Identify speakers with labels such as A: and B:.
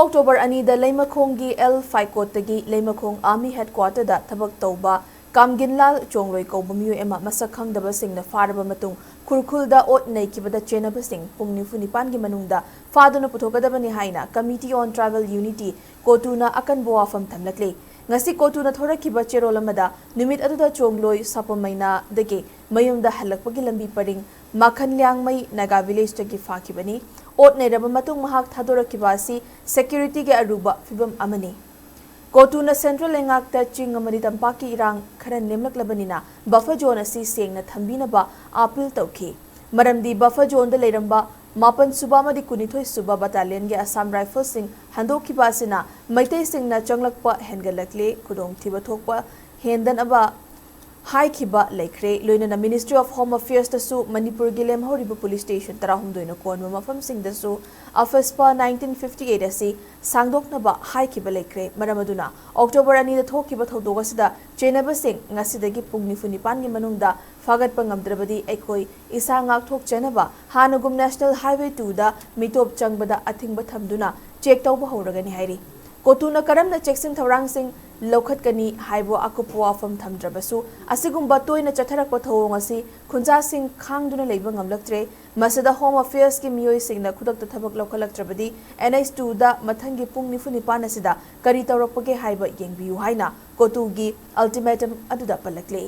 A: October ani da Leimakhonggi L5 Kotagi Leimakhong Army Headquarter da Thabak Tauba Kamginlal Chongloi Kauba Miyoy Ama Masak Khangdaba Singna Faraba Matung Kurkhulda Ot Naikibada CHENNABA Sing Pung Nifunipan gi manungda Faduna Puthokadabani haina Committee on Tribal Unity CoTU na akan boafam thamlakle ngasi CoTU na thorakiba cherolamada numit aduda chongloi sapamaina dege mayumda halakpagi lambi paring Makhanlyang mai Naga village tagi fakibani Ot Nairaba Matung Mahak Thadorakibasi security ge aruba fibam amani CoTU na Central Lengak ta ching amani tampaki irang khara nemlaklabanina buffer zone asi sengna thambinaba appeal tawki maramdi buffer zone da leiramba Mapan suba madi kunithoi suba battalion ge Assam Rifles sing handokiba asina maitai singna changlakpa hengalakle khudong thiba thokpa hendan aba Hai Kiba Lekre, Loina Ministry of Home Affairs Tasu, Manipur Gilem Horibu Police Station, Tarahum Doino Kon, Mafam Sing Dasu, Afaspa 1958 Asi, Sangdok Naba, Hai Kiba Lekre, Maramaduna, October Ani the Tokiba Todogasida, CHENNABA Sing, Nasidagi Pung Nifunipan Manungda, Fagat Pangam Drabadi, Ekoi, Isangak Tok CHENNABA, Hanugum National Highway 2 da, Mitop Changbada, Ating Batamduna, Check Tauba Horagani Hairi. CoTU na karam na checking thaurang sing lokhat kani haibo akupwa fam thamdrabasu asigumba toina chatharakpa thawong asi khunja sing khangduna leiba ngamlaktre masada home affairs ki miyoi singna khudakta thabak lokhalaktrabadi NS2 da mathangi pung nifunipan asida kari tawrakpage haiba yengbiu haina CoTU gi ultimatum aduda palakle